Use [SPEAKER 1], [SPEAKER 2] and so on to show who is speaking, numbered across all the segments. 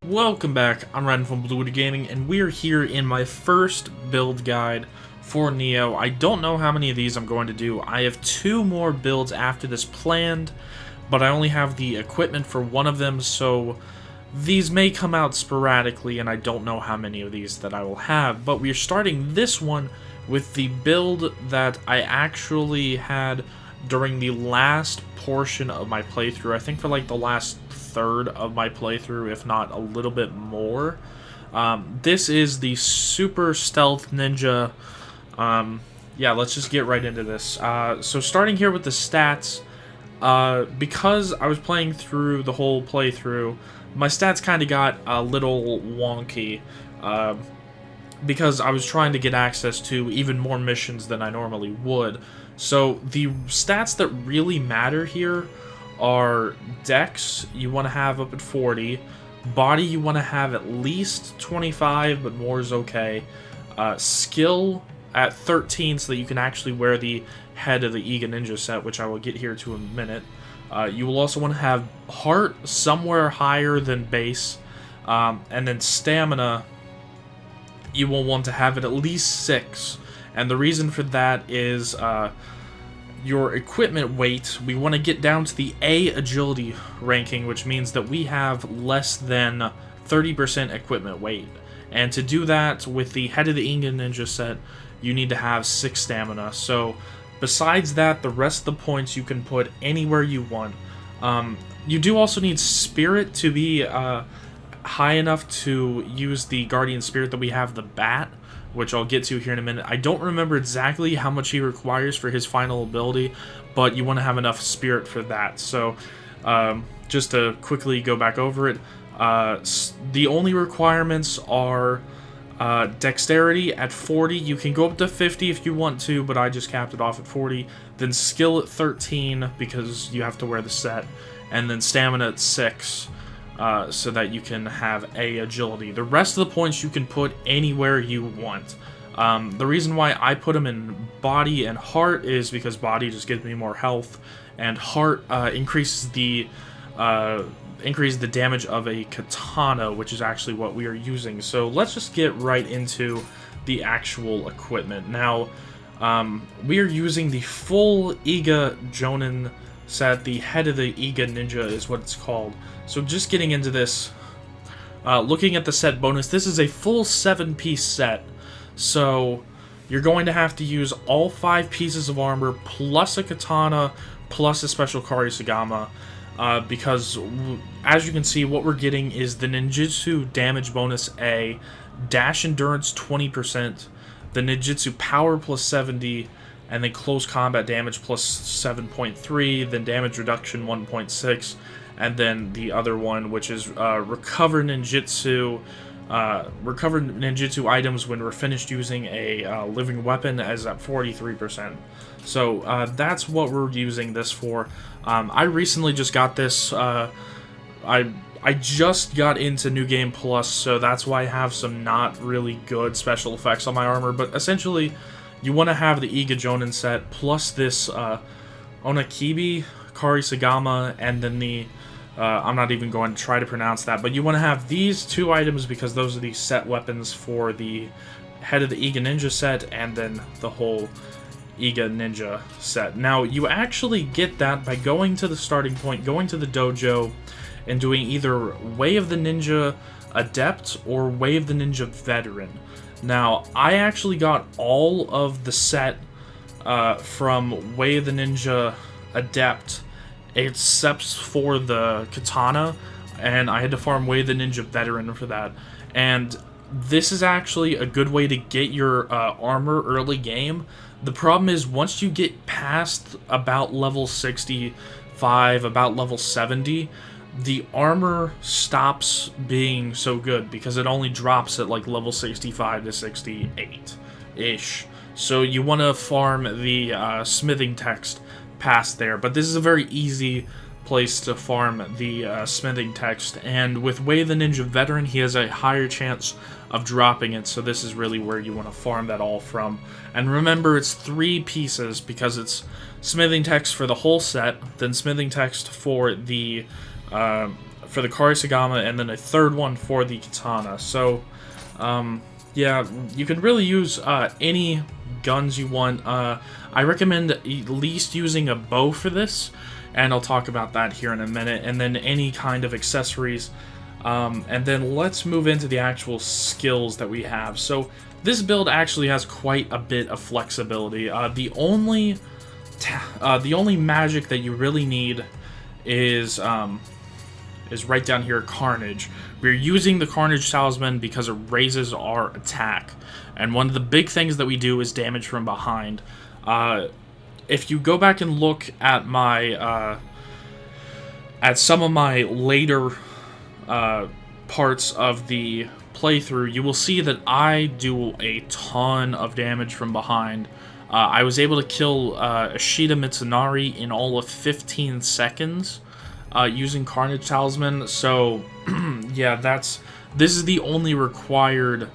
[SPEAKER 1] Welcome back, I'm Ryan from Blue Gaming, and we're here in my first build guide for Nioh. I don't know how many of these I'm going to do. I have 2 more builds after this planned, but I only have the equipment for one of them, so these may come out sporadically, and I don't know how many of these that I will have. But we're starting this one with the build that I actually had during the last portion of my playthrough. I think for like the last third of my playthrough, if not a little bit more. This is the Super Stealth Ninja. Yeah, let's just get right into this. So starting here with the stats, because I was playing through the whole playthrough, my stats kind of got a little wonky, because I was trying to get access to even more missions than I normally would. So the stats that really matter here are Dex, you want to have up at 40, Body you want to have at least 25, but more is okay, Skill at 13 so that you can actually wear the head of the Iga Ninja set, which I will get here to in a minute. You will also want to have Heart somewhere higher than Base, and then Stamina you will want to have it at least 6, and the reason for that is your equipment weight. We want to get down to the A agility ranking, which means that we have less than 30% equipment weight. And to do that with the head of the Iga Ninja set, you need to have 6 stamina. So besides that, the rest of the points you can put anywhere you want. You do also need spirit to be high enough to use the guardian spirit that we have, the bat, which I'll get to here in a minute. I don't remember exactly how much he requires for his final ability, but you want to have enough spirit for that. So, just to quickly go back over it, the only requirements are dexterity at 40. You can go up to 50 if you want to, but I just capped it off at 40. Then skill at 13, because you have to wear the set. And then stamina at 6. So that you can have A agility. The rest of the points you can put anywhere you want. The reason why I put them in Body and Heart is because Body just gives me more health, and Heart increases the damage of a katana, which is actually what we are using. So let's just get right into the actual equipment. Now, we are using the full Iga Jonin set. The head of the Iga Ninja is what it's called. So just getting into this, looking at the set bonus, this is a full 7-piece set. So you're going to have to use all 5 pieces of armor, plus a katana, plus a special Karisagama, because as you can see, what we're getting is the Ninjutsu damage bonus A, dash endurance 20%, the Ninjutsu power plus 70, and then close combat damage plus 7.3, then damage reduction 1.6, and then the other one, which is recover ninjutsu items when we're finished using a living weapon, as at 43%. So that's what we're using this for. I recently just got this. I just got into New Game Plus, so that's why I have some not really good special effects on my armor. But essentially, you want to have the Iga Jonin set plus this Onakibi, Karisagama, and then the I'm not even going to try to pronounce that, but you want to have these 2 items because those are the set weapons for the head of the Iga Ninja set and then the whole Iga Ninja set. Now, you actually get that by going to the starting point, going to the dojo, and doing either Way of the Ninja Adept or Way of the Ninja Veteran. Now, I actually got all of the set from Way of the Ninja Adept, except for the katana, and I had to farm Way of the Ninja Veteran for that. And this is actually a good way to get your armor early game. The problem is, once you get past about level 65, about level 70, the armor stops being so good because it only drops at like level 65 to 68-ish. So you want to farm the smithing text past there, but this is a very easy place to farm the smithing text, and with Way of the Ninja Veteran, he has a higher chance of dropping it, so this is really where you want to farm that all from. And remember, it's 3 pieces, because it's smithing text for the whole set, then smithing text for the Karisagama, and then a third one for the katana. So, yeah, you can really use any guns you want. I recommend at least using a bow for this, and I'll talk about that here in a minute, and then any kind of accessories. And then let's move into the actual skills that we have. So this build actually has quite a bit of flexibility. The only magic that you really need is right down here, Carnage. We're using the Carnage Talisman because it raises our attack, and one of the big things that we do is damage from behind. If you go back and look at my at some of my later parts of the playthrough, you will see that I do a ton of damage from behind. I was able to kill Ashita Mitsunari in all of 15 seconds using Carnage Talisman. So yeah, this is the only required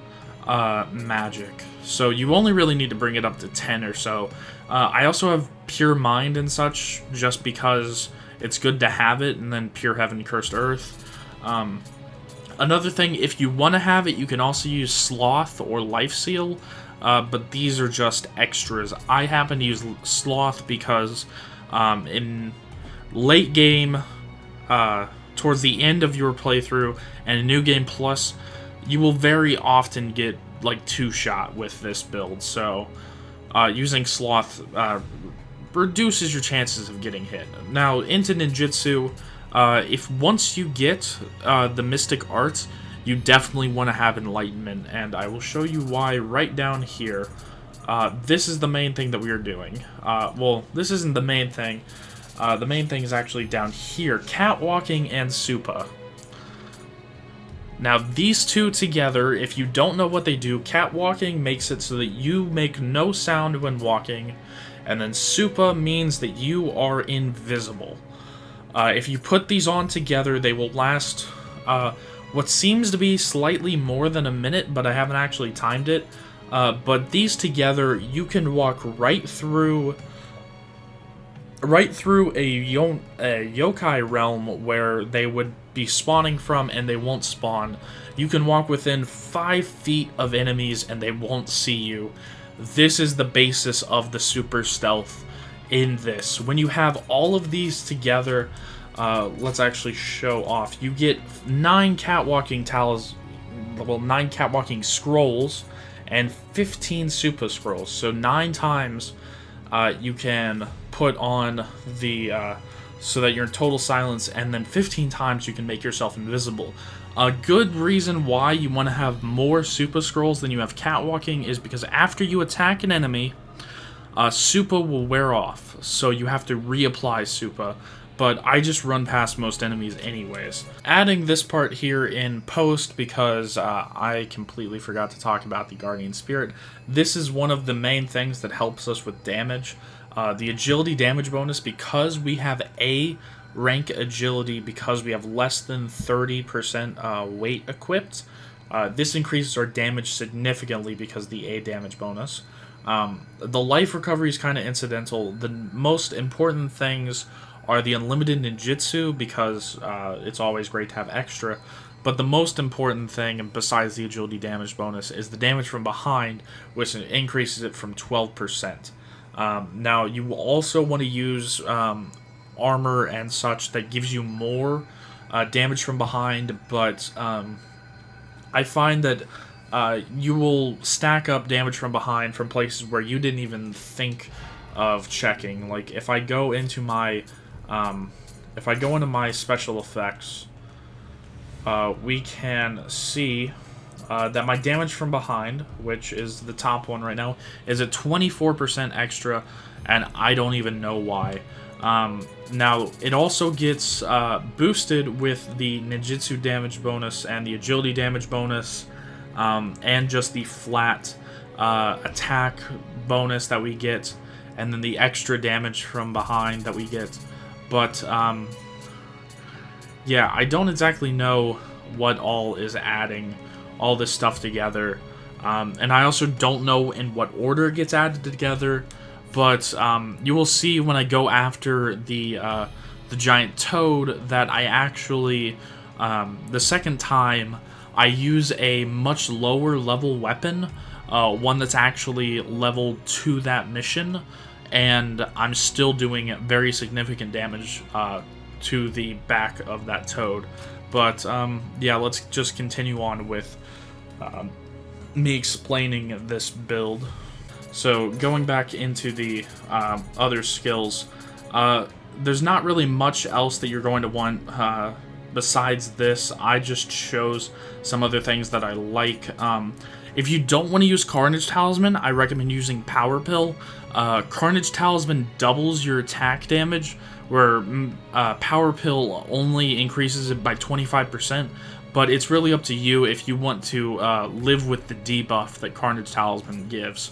[SPEAKER 1] magic. So you only really need to bring it up to 10 or so. I also have Pure Mind and such, just because it's good to have it, and then Pure Heaven, Cursed Earth. Another thing, if you want to have it, you can also use Sloth or Life Seal, but these are just extras. I happen to use Sloth because in late game, towards the end of your playthrough, and a New Game Plus, you will very often get like 2-shot with this build, so using Sloth reduces your chances of getting hit. Now, into Ninjutsu, if once you get the Mystic Arts, you definitely want to have Enlightenment, and I will show you why right down here. This is the main thing that we are doing. Well, this isn't the main thing. The main thing is actually down here, Catwalking and Supa. Now, these two together, if you don't know what they do, Catwalking makes it so that you make no sound when walking, and then Supa means that you are invisible. If you put these on together, they will last what seems to be slightly more than a minute, but I haven't actually timed it. But these together, you can walk right through a yokai realm where they would be spawning from, and they won't spawn. You can walk within 5 feet of enemies and they won't see you. This is the basis of the super stealth in this. When you have all of these together, let's actually show off. You get 9 catwalking scrolls and 15 Supa scrolls. So 9 times you can put on the so that you're in total silence, and then 15 times you can make yourself invisible. A good reason why you want to have more Supa scrolls than you have catwalking is because after you attack an enemy, Supa will wear off, so you have to reapply Supa, but I just run past most enemies anyways. Adding this part here in post because I completely forgot to talk about the Guardian Spirit. This is one of the main things that helps us with damage. The agility damage bonus, because we have A rank agility, because we have less than 30% weight equipped, this increases our damage significantly because the A damage bonus. The life recovery is kind of incidental. The most important things are the unlimited ninjutsu, because it's always great to have extra. But the most important thing, besides the agility damage bonus, is the damage from behind, which increases it from 12%. Now, you will also want to use armor and such that gives you more damage from behind, but I find that you will stack up damage from behind from places where you didn't even think of checking. Like, if I go into my special effects, we can see that my damage from behind, which is the top one right now, is at 24% extra, and I don't even know why. Now, it also gets boosted with the ninjutsu damage bonus and the agility damage bonus, and just the flat attack bonus that we get, and then the extra damage from behind that we get. But yeah, I don't exactly know what all is adding all this stuff together. And I also don't know in what order it gets added together. But you will see when I go after the giant toad that I actually, the second time, I use a much lower level weapon, one that's actually level to that mission, and I'm still doing very significant damage to the back of that toad. But yeah, let's just continue on with me explaining this build. So going back into the other skills, there's not really much else that you're going to want besides this. I just chose some other things that I like. If you don't want to use Carnage Talisman, I recommend using Power Pill. Carnage Talisman doubles your attack damage, where Power Pill only increases it by 25%, but it's really up to you if you want to live with the debuff that Carnage Talisman gives.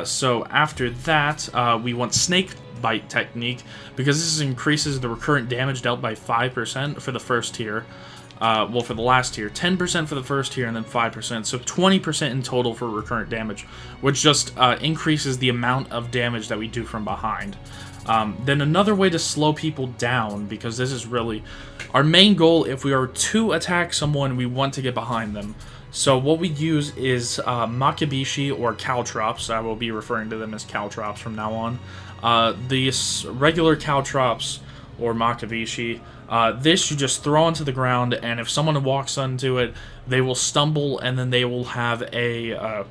[SPEAKER 1] So after that, we want Snake Bite Technique, because this increases the recurrent damage dealt by 5% for the first tier. Well, for the last tier, 10% for the first tier, and then 5%, so 20% in total for recurrent damage, which just increases the amount of damage that we do from behind. Then another way to slow people down, because this is really our main goal. If we are to attack someone, we want to get behind them. So what we use is Makibishi or Caltrops. I will be referring to them as Caltrops from now on. These regular Caltrops or Makibishi, this you just throw onto the ground, and if someone walks onto it, they will stumble, and then they will have a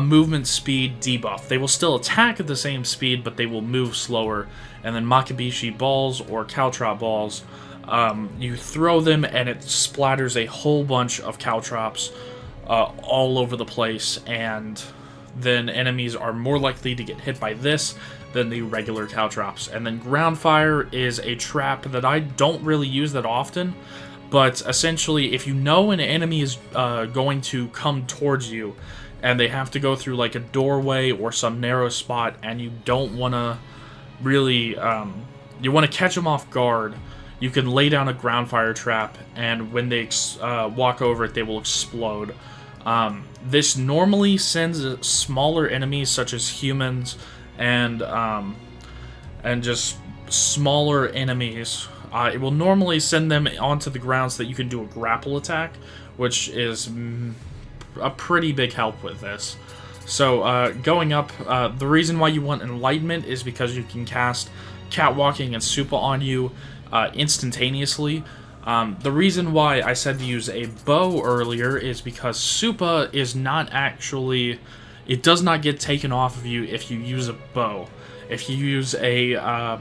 [SPEAKER 1] movement speed debuff. They will still attack at the same speed, but they will move slower. And then Makibishi balls or Caltrop balls, you throw them, and it splatters a whole bunch of Caltrops all over the place, and then enemies are more likely to get hit by this than the regular Caltrops. And then Ground Fire is a trap that I don't really use that often, but essentially if you know an enemy is going to come towards you, and they have to go through like a doorway or some narrow spot, and you don't want to really, you want to catch them off guard, you can lay down a Ground Fire trap, and when they walk over it, they will explode. This normally sends smaller enemies such as humans and just smaller enemies. It will normally send them onto the ground so that you can do a grapple attack, which is a pretty big help with this. So going up, the reason why you want Enlightenment is because you can cast Catwalking and Supa on you instantaneously. The reason why I said to use a bow earlier is because Supa is not actually, it does not get taken off of you if you use a bow. If you use a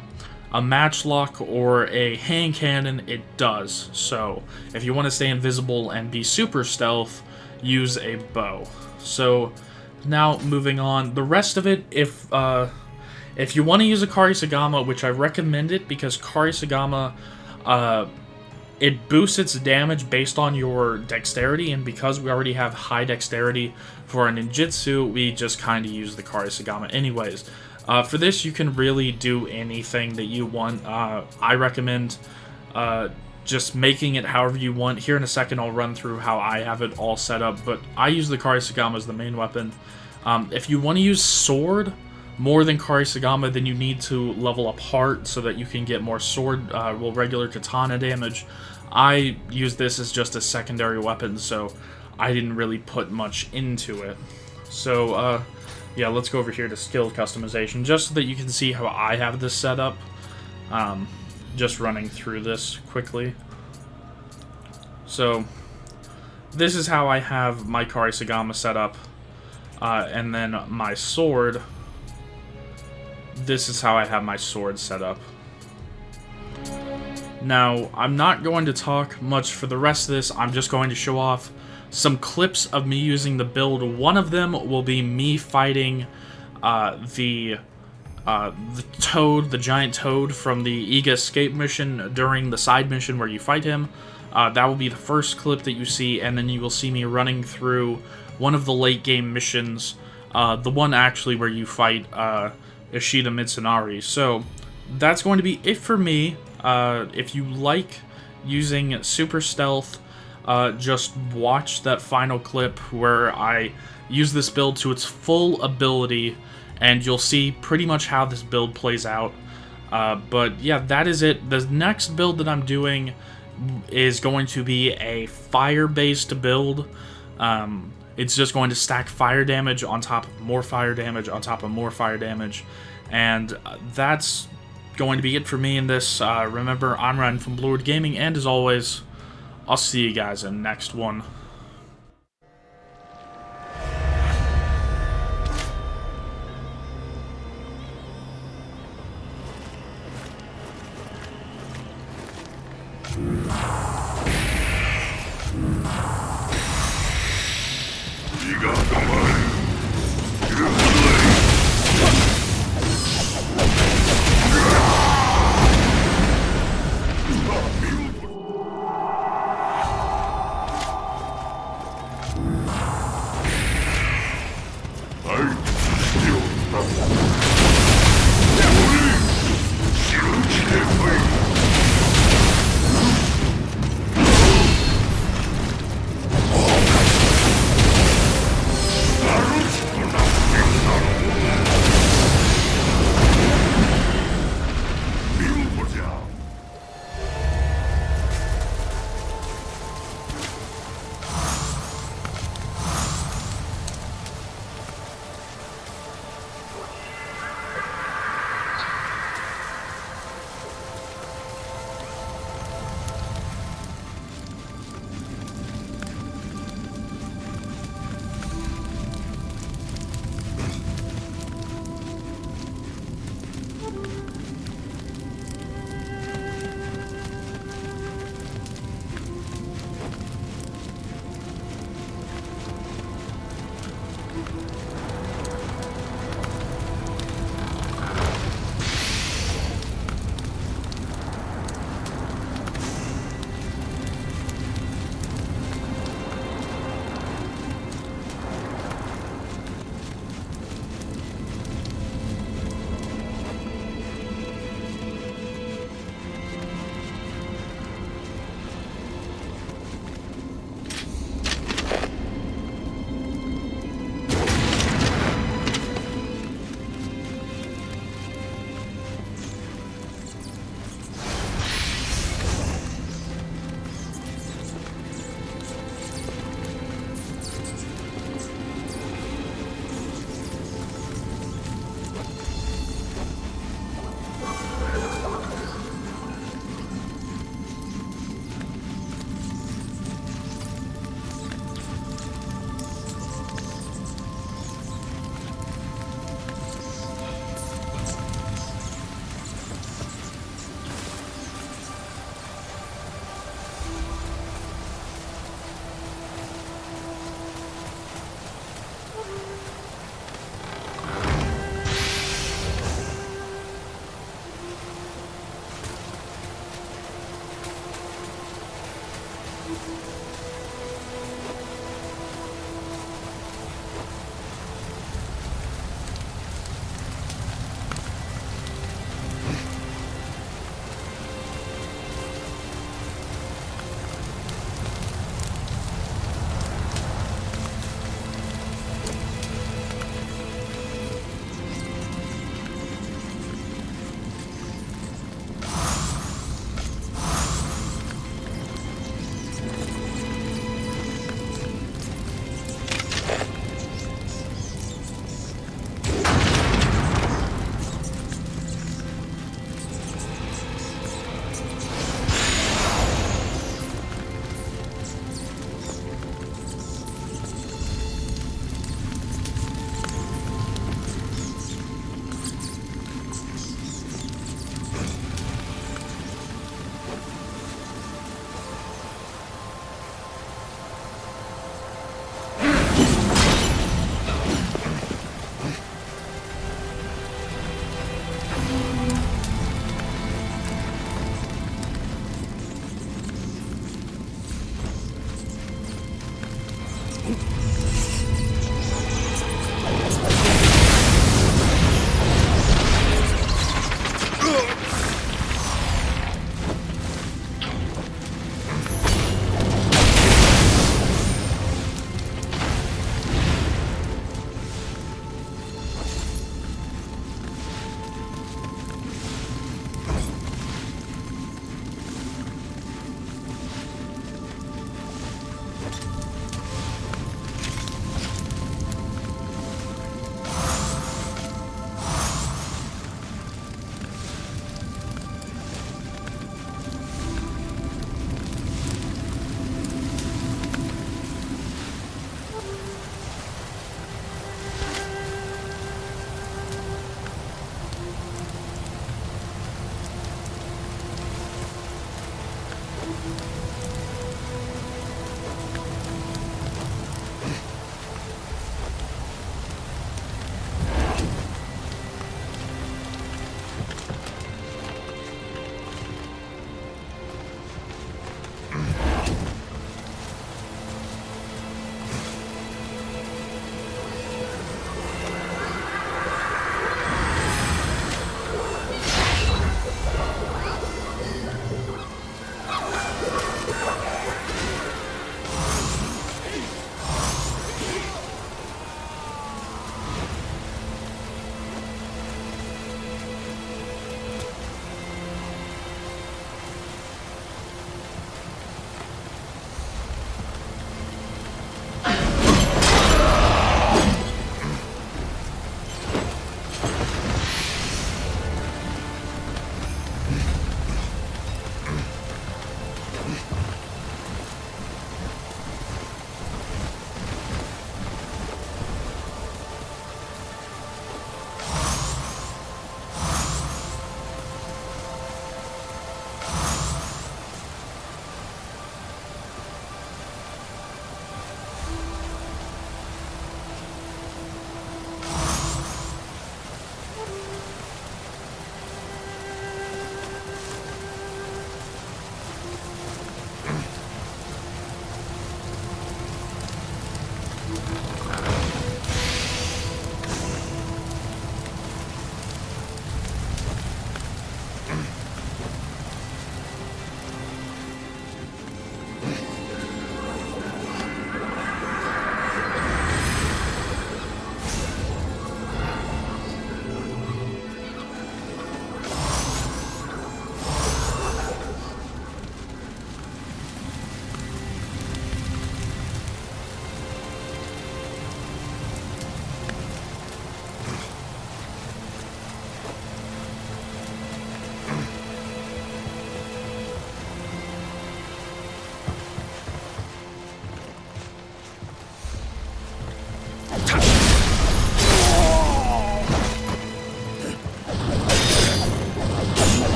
[SPEAKER 1] matchlock or a hand cannon, it does. So if you want to stay invisible and be super stealth, use a bow. So now moving on, the rest of it, if you want to use a Karisagama, which I recommend it because Karisagama, it boosts its damage based on your dexterity, and because we already have high dexterity for a ninjutsu, we just kind of use the Karisagama anyways. For this, you can really do anything that you want. I recommend just making it however you want. Here in a second, I'll run through how I have it all set up, but I use the Karisagama as the main weapon. If you want to use sword more than Karisagama, then you need to level up Heart so that you can get more sword, regular katana damage. I use this as just a secondary weapon, so I didn't really put much into it. So, yeah, let's go over here to skill customization, just so that you can see how I have this set up. Just running through this quickly. So, this is how I have my Karisagama set up, and then my sword. This is how I have my sword set up. Now, I'm not going to talk much for the rest of this. I'm just going to show off some clips of me using the build. One of them will be me fighting the toad, the giant toad from the Iga escape mission during the side mission where you fight him. That will be the first clip that you see, and then you will see me running through one of the late game missions, the one actually where you fight Ishida Mitsunari. So that's going to be it for me. If you like using super stealth. Just watch that final clip where I use this build to its full ability, and you'll see pretty much how this build plays out. But yeah, that is it. The next build that I'm doing is going to be a fire-based build. It's just going to stack fire damage on top of more fire damage on top of more fire damage, and that's going to be it for me in this. Remember, I'm Ryan from Bluewood Gaming, and as always, I'll see you guys in the next one.